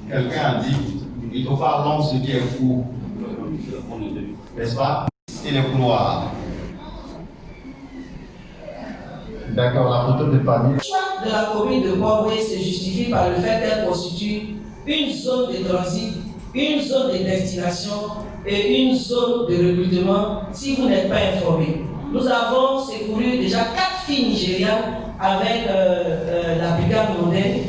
Quelqu'un a dit il faut faire long ce qui est court. N'est-ce pas? Et les couloirs. D'accord, la photo de famille. Le choix de la commune de Port-Bouët se justifie par le fait qu'elle constitue une zone de transit, une zone de destination et une zone de recrutement si vous n'êtes pas informé. Nous avons secouru déjà 4 filles nigérianes avec la brigade mondaine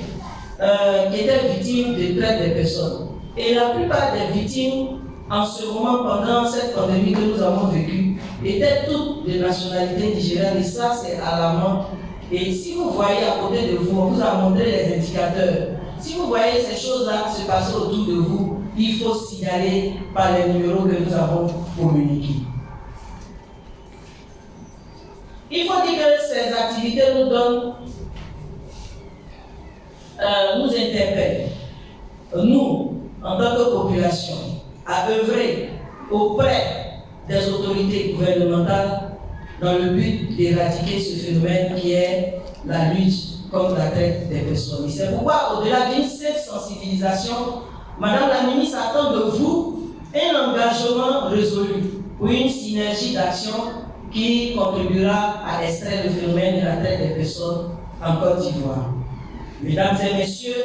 qui étaient victimes de traite des personnes. Et la plupart des victimes, en ce moment, pendant cette pandémie que nous avons vécue, étaient toutes de nationalité nigériane. Et ça, c'est alarmant. Et si vous voyez à côté de vous, on vous a montré les indicateurs. Si vous voyez ces choses-là se passer autour de vous, il faut signaler par les numéros que nous avons communiqués. Il faut dire que ces activités nous donnent, nous interpellent, nous, en tant que population, à œuvrer auprès des autorités gouvernementales dans le but d'éradiquer ce phénomène qui est la lutte contre la traite des personnes. Et c'est pourquoi, au-delà d'une simple sensibilisation, Madame la ministre attend de vous un engagement résolu pour une synergie d'action qui contribuera à extraire le phénomène de la traite des personnes en Côte d'Ivoire. Mesdames et messieurs,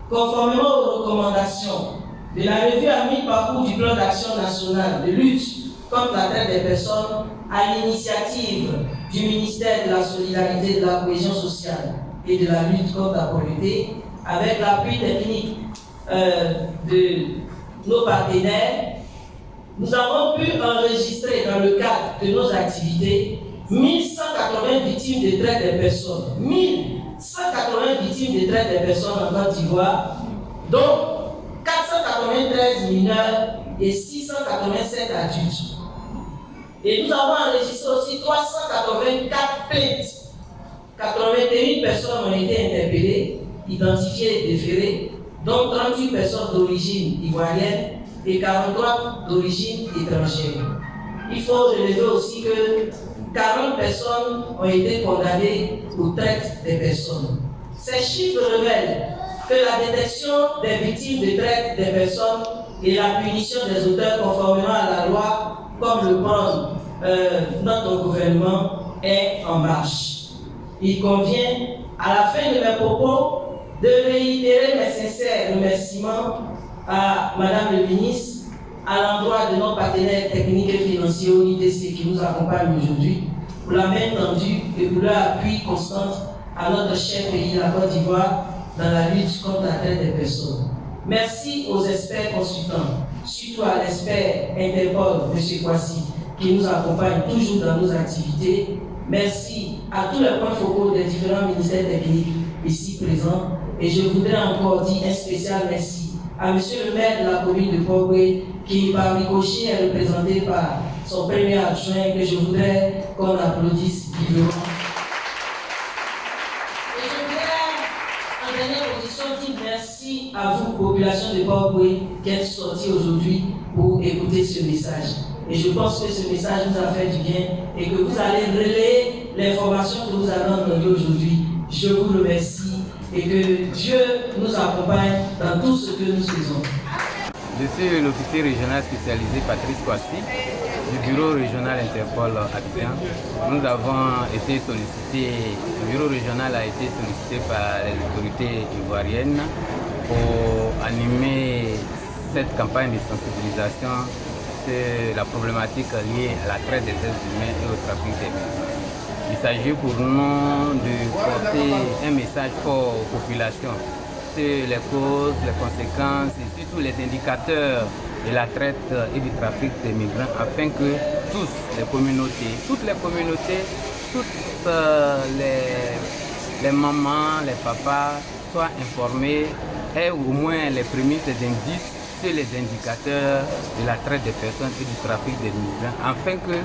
conformément aux recommandations de la revue à mi-parcours du plan d'action national de lutte contre la traite des personnes à l'initiative du ministère de la Solidarité, de la Cohésion sociale et de la lutte contre la pauvreté, avec l'appui technique de nos partenaires, nous avons pu enregistrer dans le cadre de nos activités 1180 victimes de traite des personnes, 1180 victimes de traite des personnes en Côte d'Ivoire, dont 493 mineurs et 687 adultes. Et nous avons enregistré aussi 384 plaintes. 81 personnes ont été interpellées, identifiées et déférées, dont 38 personnes d'origine ivoirienne et 43 d'origine étrangère. Il faut relever aussi que 40 personnes ont été condamnées pour traite des personnes. Ces chiffres révèlent que la détection des victimes de traite des personnes et la punition des auteurs conformément à la loi, comme le prône notre gouvernement, est en marche. Il convient, à la fin de mes propos, de réitérer mes sincères remerciements à Madame le ministre, à l'endroit de nos partenaires techniques et financiers OIDC qui nous accompagnent aujourd'hui, pour la main tendue et pour leur appui constant à notre cher pays, la Côte d'Ivoire, dans la lutte contre la traite des personnes. Merci aux experts consultants, surtout à l'expert Interpol, M. Kwasi, qui nous accompagne toujours dans nos activités. Merci à tous les points focaux des différents ministères techniques ici présents. Et je voudrais encore dire un spécial merci à M. le maire de la commune de Port-Bouët, qui par ricochet est représenté par son premier adjoint, que je voudrais qu'on applaudisse vivement. Et je voudrais, en dernière position, dire merci à vous, population de Port-Bouët, qui êtes sortis aujourd'hui pour écouter ce message. Et je pense que ce message nous a fait du bien et que vous allez relayer l'information que vous avez entendue aujourd'hui. Je vous remercie et que Dieu nous accompagne dans tout ce que nous faisons. Je suis l'officier régional spécialisé Patrice Kwasi du bureau régional Interpol Action. Nous avons été sollicités, le bureau régional a été sollicité par les autorités ivoiriennes pour animer cette campagne de sensibilisation sur la problématique liée à la traite des êtres humains et au trafic des migrants. Il s'agit pour nous de porter un message fort aux populations sur les causes, les conséquences et surtout les indicateurs de la traite et du trafic des migrants afin que toutes les communautés, toutes les mamans, les papas soient informés et au moins les prémices, les indices sur les indicateurs de la traite des personnes et du trafic des migrants afin que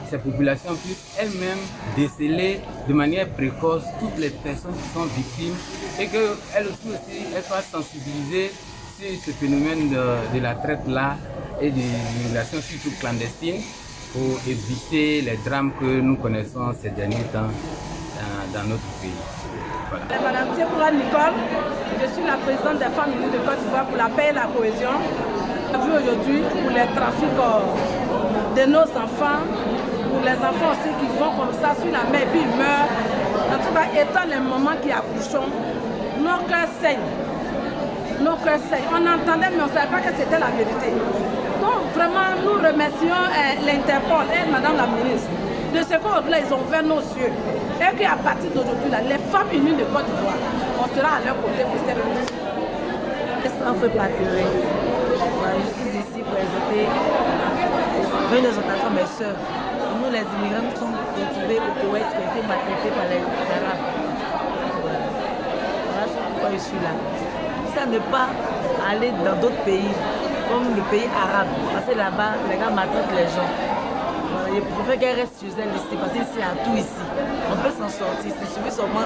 ces populations puissent elles-mêmes déceler de manière précoce toutes les personnes qui sont victimes et qu'elles aussi elles soient sensibilisées sur ce phénomène de la traite-là et de l'immigration surtout clandestine pour éviter les drames que nous connaissons ces derniers temps dans notre pays. Voilà. Madame Tiekoura Nicole, je suis la présidente des femmes unies de Côte d'Ivoire pour la paix et la cohésion. On a vu aujourd'hui pour les trafics de nos enfants, pour les enfants aussi qui vont comme ça sur la mer et puis ils meurent. En tout cas, étant les moments qui accouchent, nos cœurs saignent. Nos cœurs saignent. On entendait, mais on ne savait pas que c'était la vérité. Donc vraiment, nous remercions l'Interpol et Madame la ministre de ce qu'au-delà, ils ont ouvert nos yeux. Et qu'à partir d'aujourd'hui, les femmes unies de Côte d'Ivoire, on sera à leur côté pour cette mission. Ça ne fait pas pleurer. Je suis ici pour exhorter une exhortation à mes soeurs. Nous, les immigrants, nous sommes retrouvés au Koweït qui ont été maltraités par les Arabes. Voilà pourquoi je suis là. Ça ne pas aller dans d'autres pays, comme le pays arabe, parce que là-bas, les gars maltraitent les gens. Voilà, je préfère qu'elle reste chez elle ici, parce qu'il y a tout ici. On peut s'en sortir, il suffit seulement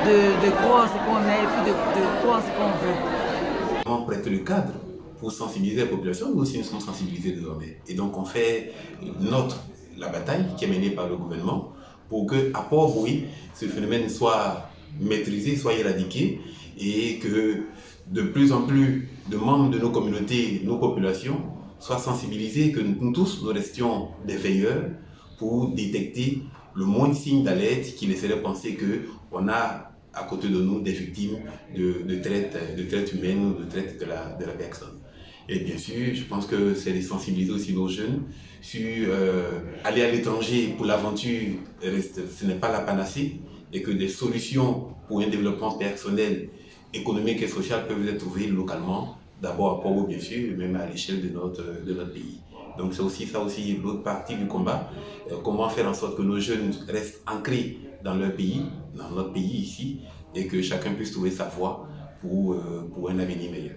de croire ce qu'on est et puis de croire ce qu'on veut. On prête le cadre pour sensibiliser la population, nous aussi nous sommes sensibilisés désormais. Et donc on fait la bataille qui est menée par le gouvernement pour que, à Port-Bouilly, ce phénomène soit maîtrisé, soit éradiqué et que de plus en plus de membres de nos communautés, nos populations soient sensibilisés, que nous tous nous restions des veilleurs pour détecter le moindre signe d'alerte qui laisserait penser qu'on a à côté de nous des victimes de traite humaine ou de traite de la personne. Et bien sûr, je pense que c'est de sensibiliser aussi nos jeunes sur aller à l'étranger pour l'aventure, ce n'est pas la panacée, et que des solutions pour un développement personnel, économique et social peuvent être trouvées localement, d'abord à Port-Bouilly bien sûr, même à l'échelle de notre pays. Donc c'est aussi ça aussi l'autre partie du combat, comment faire en sorte que nos jeunes restent ancrés dans leur pays, dans notre pays ici, et que chacun puisse trouver sa voie pour un avenir meilleur.